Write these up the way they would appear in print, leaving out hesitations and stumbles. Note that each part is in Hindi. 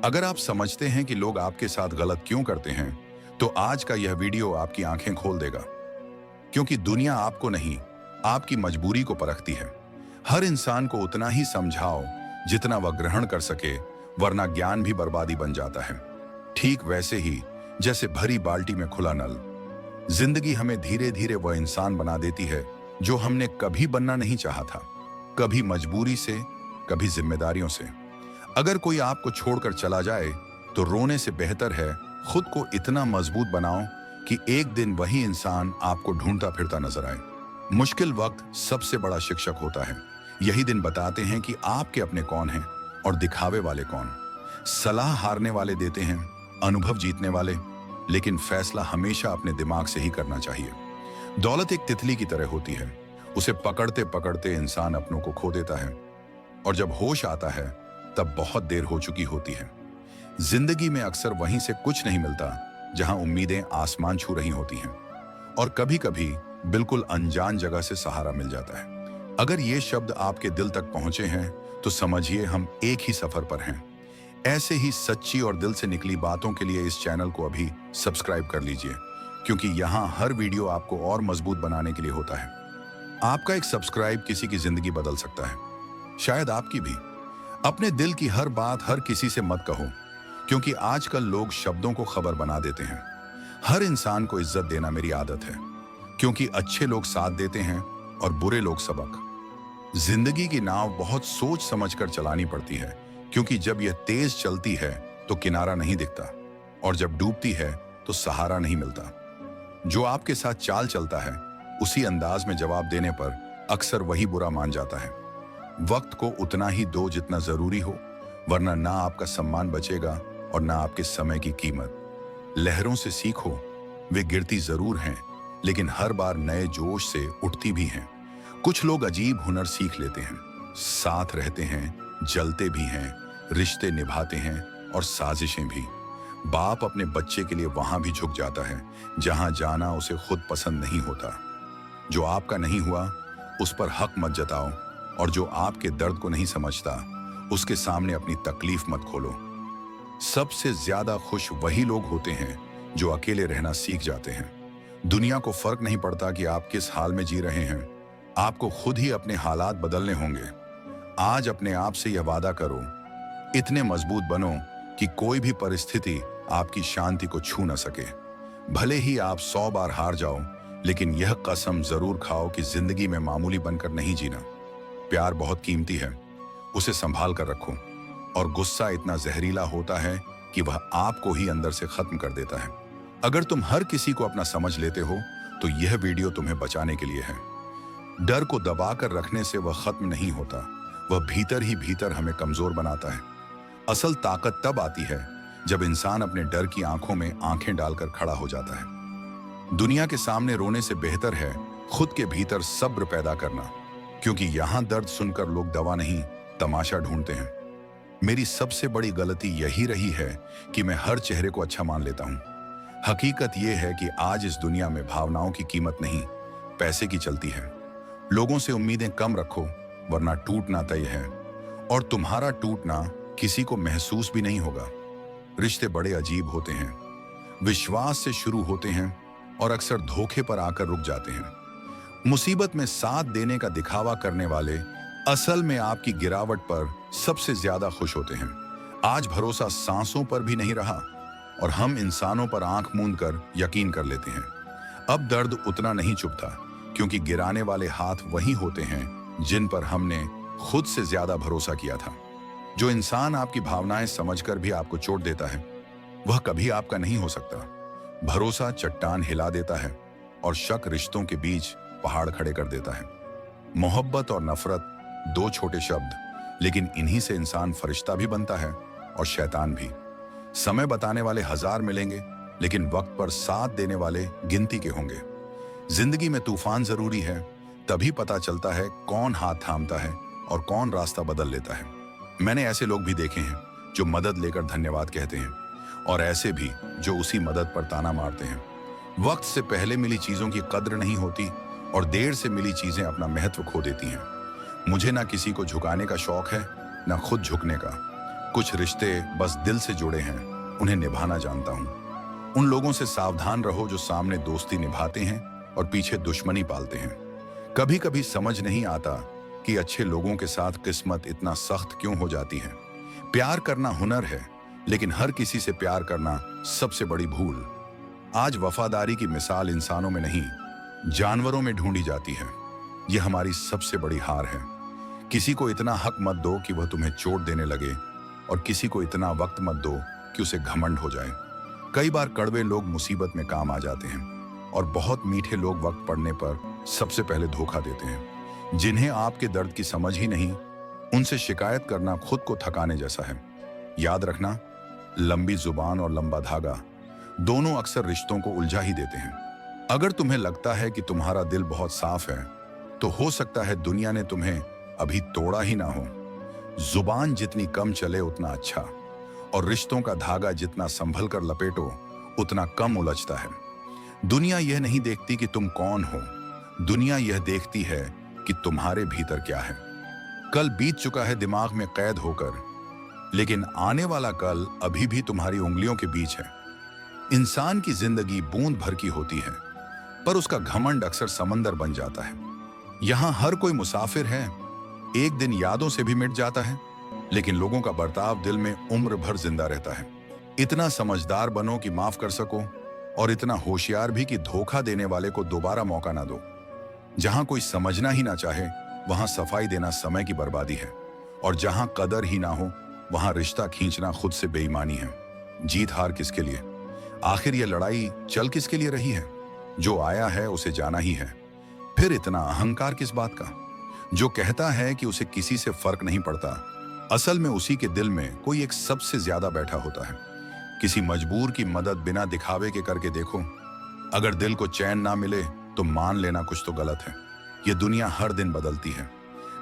अगर आप समझते हैं कि लोग आपके साथ गलत क्यों करते हैं, तो आज का यह वीडियो आपकी आंखें खोल देगा। क्योंकि दुनिया आपको नहीं, आपकी मजबूरी को परखती है। हर इंसान को उतना ही समझाओ जितना वह ग्रहण कर सके, वरना ज्ञान भी बर्बादी बन जाता है। ठीक वैसे ही जैसे भरी बाल्टी में खुला नल, जिंदगी हमें धीरे धीरे वह इंसान बना देती है जो हमने कभी बनना नहीं चाहा था। कभी मजबूरी से, कभी जिम्मेदारियों से। अगर कोई आपको छोड़कर चला जाए तो रोने से बेहतर है खुद को इतना मजबूत बनाओ कि एक दिन वही इंसान आपको ढूंढता फिरता नजर आए। मुश्किल वक्त सबसे बड़ा शिक्षक होता है। यही दिन बताते हैं कि आपके अपने कौन हैं और दिखावे वाले कौन। सलाह हारने वाले देते हैं, अनुभव जीतने वाले, लेकिन फैसला हमेशा अपने दिमाग से ही करना चाहिए। दौलत एक तितली की तरह होती है, उसे पकड़ते पकड़ते इंसान अपनों को खो देता है, और जब होश आता है तब बहुत देर हो चुकी होती है। जिंदगी में अक्सर वहीं से कुछ नहीं मिलता जहां उम्मीदें आसमान छू रही होती हैं, और कभी कभी बिल्कुल अनजान जगह से सहारा मिल जाता है। अगर ये शब्द आपके दिल तक पहुंचे हैं तो समझिए हम एक ही सफर पर हैं। ऐसे ही सच्ची और दिल से निकली बातों के लिए इस चैनल को अभी सब्सक्राइब कर लीजिए, क्योंकि यहाँ हर वीडियो आपको और मजबूत बनाने के लिए होता है। आपका एक सब्सक्राइब किसी की जिंदगी बदल सकता है, शायद आपकी भी। अपने दिल की हर बात हर किसी से मत कहो, क्योंकि आजकल लोग शब्दों को खबर बना देते हैं। हर इंसान को इज्जत देना मेरी आदत है, क्योंकि अच्छे लोग साथ देते हैं और बुरे लोग सबक। जिंदगी की नाव बहुत सोच समझकर चलानी पड़ती है, क्योंकि जब यह तेज चलती है तो किनारा नहीं दिखता, और जब डूबती है तो सहारा नहीं मिलता। जो आपके साथ चाल चलता है उसी अंदाज में जवाब देने पर अक्सर वही बुरा मान जाता है। वक्त को उतना ही दो जितना जरूरी हो, वरना ना आपका सम्मान बचेगा और ना आपके समय की कीमत। लहरों से सीखो, वे गिरती जरूर हैं, लेकिन हर बार नए जोश से उठती भी हैं। कुछ लोग अजीब हुनर सीख लेते हैं, साथ रहते हैं, जलते भी हैं, रिश्ते निभाते हैं और साजिशें भी। बाप अपने बच्चे के लिए वहां भी झुक जाता है जहां जाना उसे खुद पसंद नहीं होता। जो आपका नहीं हुआ उस पर हक मत जताओ, और जो आपके दर्द को नहीं समझता उसके सामने अपनी तकलीफ मत खोलो। सबसे ज्यादा खुश वही लोग होते हैं जो अकेले रहना सीख जाते हैं। दुनिया को फर्क नहीं पड़ता कि आप किस हाल में जी रहे हैं, आपको खुद ही अपने हालात बदलने होंगे। आज अपने आप से यह वादा करो, इतने मजबूत बनो कि कोई भी परिस्थिति आपकी शांति को छू न सके। भले ही आप 100 बार हार जाओ, लेकिन यह कसम जरूर खाओ कि जिंदगी में मामूली बनकर नहीं जीना। प्यार बहुत कीमती है, उसे संभाल कर रखो, और गुस्सा इतना जहरीला होता है कि वह आपको ही अंदर से खत्म कर देता है। अगर तुम हर किसी को अपना समझ लेते हो तो यह वीडियो तुम्हें बचाने के लिए है। डर को दबा कर रखने से वह खत्म नहीं होता, वह भीतर ही भीतर हमें कमजोर बनाता है। असल ताकत तब आती है जब इंसान अपने डर की आंखों में आंखें डालकर खड़ा हो जाता है। दुनिया के सामने रोने से बेहतर है खुद के भीतर सब्र पैदा करना, क्योंकि यहां दर्द सुनकर लोग दवा नहीं तमाशा ढूंढते हैं। मेरी सबसे बड़ी गलती यही रही है कि मैं हर चेहरे को अच्छा मान लेता हूं। हकीकत यह है कि आज इस दुनिया में भावनाओं की कीमत नहीं, पैसे की चलती है। लोगों से उम्मीदें कम रखो, वरना टूटना तय है, और तुम्हारा टूटना किसी को महसूस भी नहीं होगा। रिश्ते बड़े अजीब होते हैं, विश्वास से शुरू होते हैं और अक्सर धोखे पर आकर रुक जाते हैं। मुसीबत में साथ देने का दिखावा करने वाले असल में आपकी गिरावट पर सबसे ज्यादा खुश होते हैं। आज भरोसा सांसों पर भी नहीं रहा, और हम इंसानों पर आंख मूंद कर यकीन कर लेते हैं। अब दर्द उतना नहीं चुभता, क्योंकि गिराने वाले हाथ वही होते हैं जिन पर हमने खुद से ज्यादा भरोसा किया था। जो इंसान आपकी भावनाएं समझकर भी आपको चोट देता है, वह कभी आपका नहीं हो सकता। भरोसा चट्टान हिला देता है, और शक रिश्तों के बीच पहाड़ खड़े कर देता है। मोहब्बत और नफरत दो छोटे शब्द, लेकिन इन्हीं से इंसान फरिश्ता भी बनता है और शैतान भी। समय बताने वाले 1000 मिलेंगे, लेकिन वक्त पर साथ देने वाले गिनती के होंगे। जिंदगी में तूफान जरूरी है, तभी पता चलता है कौन हाथ थामता है और कौन रास्ता बदल लेता है। मैंने ऐसे लोग भी देखे हैं जो मदद लेकर धन्यवाद कहते हैं, और ऐसे भी जो उसी मदद पर ताना मारते हैं। वक्त से पहले मिली चीजों की कद्र नहीं होती, और देर से मिली चीजें अपना महत्व खो देती हैं। मुझे ना किसी को झुकाने का शौक है, ना खुद झुकने का। कुछ रिश्ते बस दिल से जुड़े हैं, उन्हें निभाना जानता हूं। उन लोगों से सावधान रहो जो सामने दोस्ती निभाते हैं और पीछे दुश्मनी पालते हैं। कभी कभी समझ नहीं आता कि अच्छे लोगों के साथ किस्मत इतना सख्त क्यों हो जाती है। प्यार करना हुनर है, लेकिन हर किसी से प्यार करना सबसे बड़ी भूल। आज वफादारी की मिसाल इंसानों में नहीं, जानवरों में ढूंढी जाती है। यह हमारी सबसे बड़ी हार है। किसी को इतना हक मत दो कि वह तुम्हें चोट देने लगे, और किसी को इतना वक्त मत दो कि उसे घमंड हो जाए। कई बार कड़वे लोग मुसीबत में काम आ जाते हैं, और बहुत मीठे लोग वक्त पड़ने पर सबसे पहले धोखा देते हैं। जिन्हें आपके दर्द की समझ ही नहीं, उनसे शिकायत करना खुद को थकाने जैसा है। याद रखना, लंबी जुबान और लंबा धागा दोनों अक्सर रिश्तों को उलझा ही देते हैं। अगर तुम्हें लगता है कि तुम्हारा दिल बहुत साफ है, तो हो सकता है दुनिया ने तुम्हें अभी तोड़ा ही ना हो। जुबान जितनी कम चले उतना अच्छा, और रिश्तों का धागा जितना संभल कर लपेटो उतना कम उलझता है। दुनिया यह नहीं देखती कि तुम कौन हो, दुनिया यह देखती है कि तुम्हारे भीतर क्या है। कल बीत चुका है दिमाग में कैद होकर, लेकिन आने वाला कल अभी भी तुम्हारी उंगलियों के बीच है। इंसान की जिंदगी बूंद भर की होती है, पर उसका घमंड अक्सर समंदर बन जाता है। यहां हर कोई मुसाफिर है, एक दिन यादों से भी मिट जाता है, लेकिन लोगों का बर्ताव दिल में उम्र भर जिंदा रहता है। इतना समझदार बनो कि माफ कर सको, और इतना होशियार भी कि धोखा देने वाले को दोबारा मौका ना दो। जहां कोई समझना ही ना चाहे, वहां सफाई देना समय की बर्बादी है, और जहां कदर ही ना हो, वहां रिश्ता खींचना खुद से बेईमानी है। जीत हार किसके लिए? आखिर यह लड़ाई चल किसके लिए रही है? जो आया है उसे जाना ही है। फिर इतना अहंकार किस बात का? जो कहता है कि उसे किसी से फर्क नहीं पड़ता, असल में उसी के दिल में कोई एक सबसे ज्यादा बैठा होता है। किसी मजबूर की मदद बिना दिखावे के करके देखो। अगर दिल को चैन ना मिले तो मान लेना कुछ तो गलत है। ये दुनिया हर दिन बदलती है।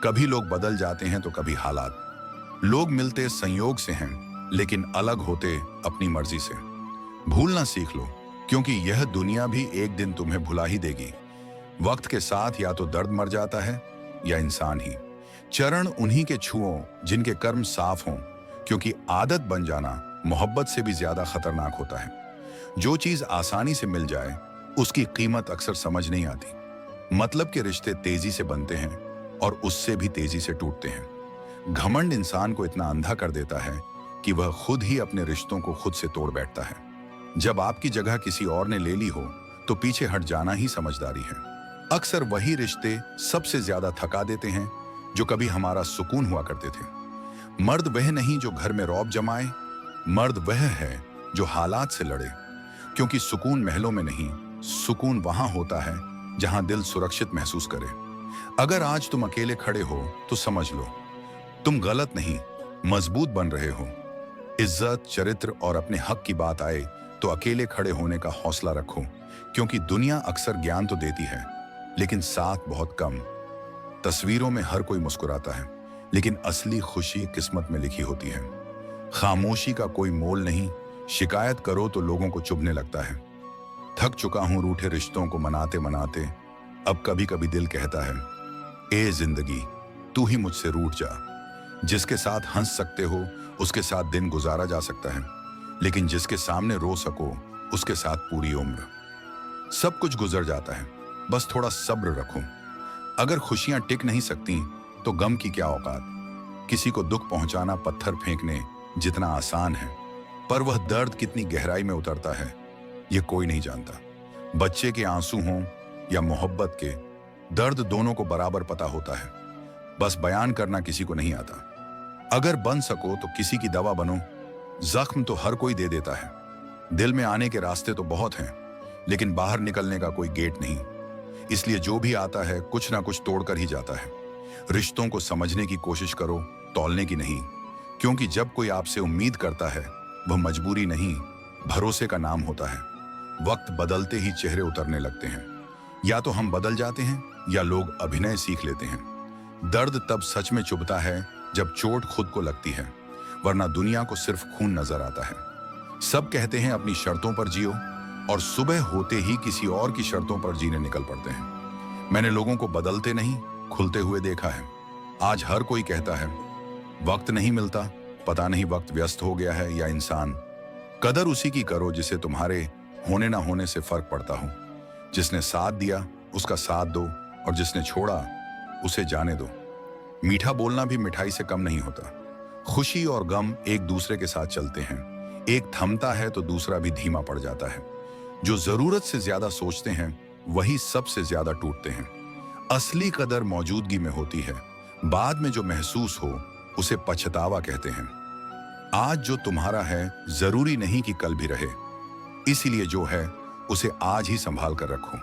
कभी लोग बदल जाते हैं तो कभी हालात। लोग मिलते संयोग से हैं, लेकिन अलग होते अपनी मर्जी से। भूलना सीख लो, क्योंकि यह दुनिया भी एक दिन तुम्हें भुला ही देगी। वक्त के साथ या तो दर्द मर जाता है या इंसान ही। चरण उन्हीं के छुओ जिनके कर्म साफ हों, क्योंकि आदत बन जाना मोहब्बत से भी ज्यादा खतरनाक होता है। जो चीज आसानी से मिल जाए उसकी कीमत अक्सर समझ नहीं आती। मतलब के रिश्ते तेजी से बनते हैं और उससे भी तेजी से टूटते हैं। घमंड इंसान को इतना अंधा कर देता है कि वह खुद ही अपने रिश्तों को खुद से तोड़ बैठता है। जब आपकी जगह किसी और ने ले ली हो तो पीछे हट जाना ही समझदारी है। अक्सर वही रिश्ते सबसे ज्यादा थका देते हैं जो कभी हमारा सुकून हुआ करते थे। मर्द वह नहीं जो घर में रौब जमाए, मर्द वह है जो हालात से लड़े। क्योंकि सुकून महलों में नहीं, सुकून वहां होता है जहां दिल सुरक्षित महसूस करे। अगर आज तुम अकेले खड़े हो तो समझ लो तुम गलत नहीं, मजबूत बन रहे हो। इज्जत, चरित्र और अपने हक की बात आए तो अकेले खड़े होने का हौसला रखो, क्योंकि दुनिया अक्सर ज्ञान तो देती है लेकिन साथ बहुत कम। तस्वीरों में हर कोई मुस्कुराता है, लेकिन असली खुशी किस्मत में लिखी होती है। खामोशी का कोई मोल नहीं, शिकायत करो तो लोगों को चुभने लगता है। थक चुका हूं रूठे रिश्तों को मनाते मनाते, अब कभी कभी दिल कहता है, ए जिंदगी तू ही मुझसे रूठ जा। जिसके साथ हंस सकते हो उसके साथ दिन गुजारा जा सकता है, लेकिन जिसके सामने रो सको उसके साथ पूरी उम्र। सब कुछ गुजर जाता है, बस थोड़ा सब्र रखो। अगर खुशियां टिक नहीं सकती तो गम की क्या औकात। किसी को दुख पहुंचाना पत्थर फेंकने जितना आसान है, पर वह दर्द कितनी गहराई में उतरता है यह कोई नहीं जानता। बच्चे के आंसू हों या मोहब्बत के, दर्द दोनों को बराबर पता होता है, बस बयान करना किसी को नहीं आता। अगर बन सको तो किसी की दवा बनो। जख्म तो हर कोई दे देता है। दिल में आने के रास्ते तो बहुत हैं, लेकिन बाहर निकलने का कोई गेट नहीं। इसलिए जो भी आता है कुछ ना कुछ तोड़कर ही जाता है। रिश्तों को समझने की कोशिश करो, तौलने की नहीं। क्योंकि जब कोई आपसे उम्मीद करता है वह मजबूरी नहीं, भरोसे का नाम होता है। वक्त बदलते ही चेहरे उतरने लगते हैं। या तो हम बदल जाते हैं या लोग अभिनय सीख लेते हैं। दर्द तब सच में चुभता है जब चोट खुद को लगती है, वरना दुनिया को सिर्फ खून नजर आता है। सब कहते हैं अपनी शर्तों पर जियो, और सुबह होते ही किसी और की शर्तों पर जीने निकल पड़ते हैं। मैंने लोगों को बदलते नहीं, खुलते हुए देखा है। आज हर कोई कहता है वक्त नहीं मिलता, पता नहीं वक्त व्यस्त हो गया है या इंसान। कदर उसी की करो जिसे तुम्हारे होने ना होने से फर्क पड़ता हो। जिसने साथ दिया उसका साथ दो, और जिसने छोड़ा उसे जाने दो। मीठा बोलना भी मिठाई से कम नहीं होता। खुशी और गम एक दूसरे के साथ चलते हैं। एक थमता है तो दूसरा भी धीमा पड़ जाता है। जो जरूरत से ज्यादा सोचते हैं वही सबसे ज्यादा टूटते हैं। असली कदर मौजूदगी में होती है। बाद में जो महसूस हो उसे पछतावा कहते हैं। आज जो तुम्हारा है जरूरी नहीं कि कल भी रहे, इसीलिए जो है उसे आज ही संभाल कर रखो।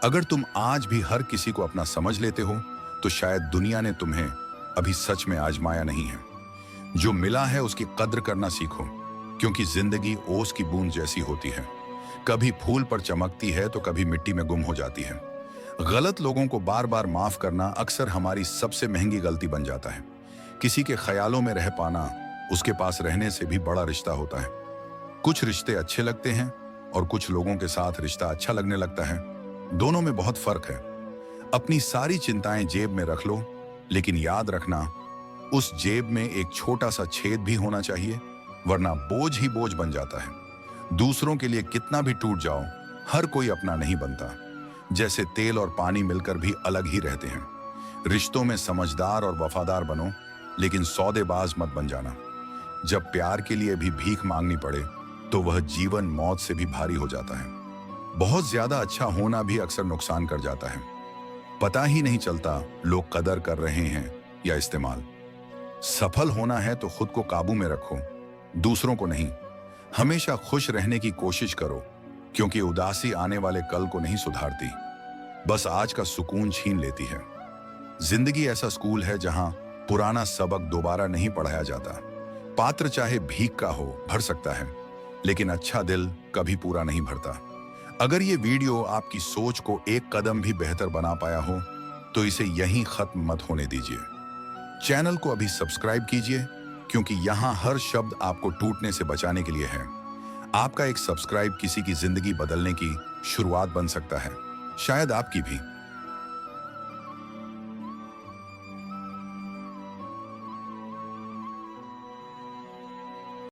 अगर तुम आज भी हर किसी को अपना समझ लेते हो तो शायद दुनिया ने तुम्हें अभी सच में आजमाया नहीं है। जो मिला है उसकी कद्र करना सीखो, क्योंकि जिंदगी ओस की बूंद जैसी होती है। कभी फूल पर चमकती है तो कभी मिट्टी में गुम हो जाती है। गलत लोगों को बार बार माफ करना अक्सर हमारी सबसे महंगी गलती बन जाता है। किसी के ख्यालों में रह पाना उसके पास रहने से भी बड़ा रिश्ता होता है। कुछ रिश्ते अच्छे लगते हैं और कुछ लोगों के साथ रिश्ता अच्छा लगने लगता है। दोनों में बहुत फर्क है। अपनी सारी चिंताएं जेब में रख लो, लेकिन याद रखना उस जेब में एक छोटा सा छेद भी होना चाहिए, वरना बोझ ही बोझ बन जाता है। दूसरों के लिए कितना भी टूट जाओ, हर कोई अपना नहीं बनता। जैसे तेल और पानी मिलकर भी अलग ही रहते हैं। रिश्तों में समझदार और वफादार बनो, लेकिन सौदेबाज मत बन जाना। जब प्यार के लिए भी भीख मांगनी पड़े तो वह जीवन मौत से भी भारी हो जाता है। बहुत ज्यादा अच्छा होना भी अक्सर नुकसान कर जाता है। पता ही नहीं चलता लोग कदर कर रहे हैं या इस्तेमाल। सफल होना है तो खुद को काबू में रखो, दूसरों को नहीं। हमेशा खुश रहने की कोशिश करो, क्योंकि उदासी आने वाले कल को नहीं सुधारती, बस आज का सुकून छीन लेती है। जिंदगी ऐसा स्कूल है जहां पुराना सबक दोबारा नहीं पढ़ाया जाता। पात्र चाहे भीख का हो भर सकता है, लेकिन अच्छा दिल कभी पूरा नहीं भरता। अगर ये वीडियो आपकी सोच को एक कदम भी बेहतर बना पाया हो तो इसे यहीं खत्म मत होने दीजिए। चैनल को अभी सब्सक्राइब कीजिए, क्योंकि यहाँ हर शब्द आपको टूटने से बचाने के लिए है। आपका एक सब्सक्राइब किसी की जिंदगी बदलने की शुरुआत बन सकता है, शायद आपकी भी।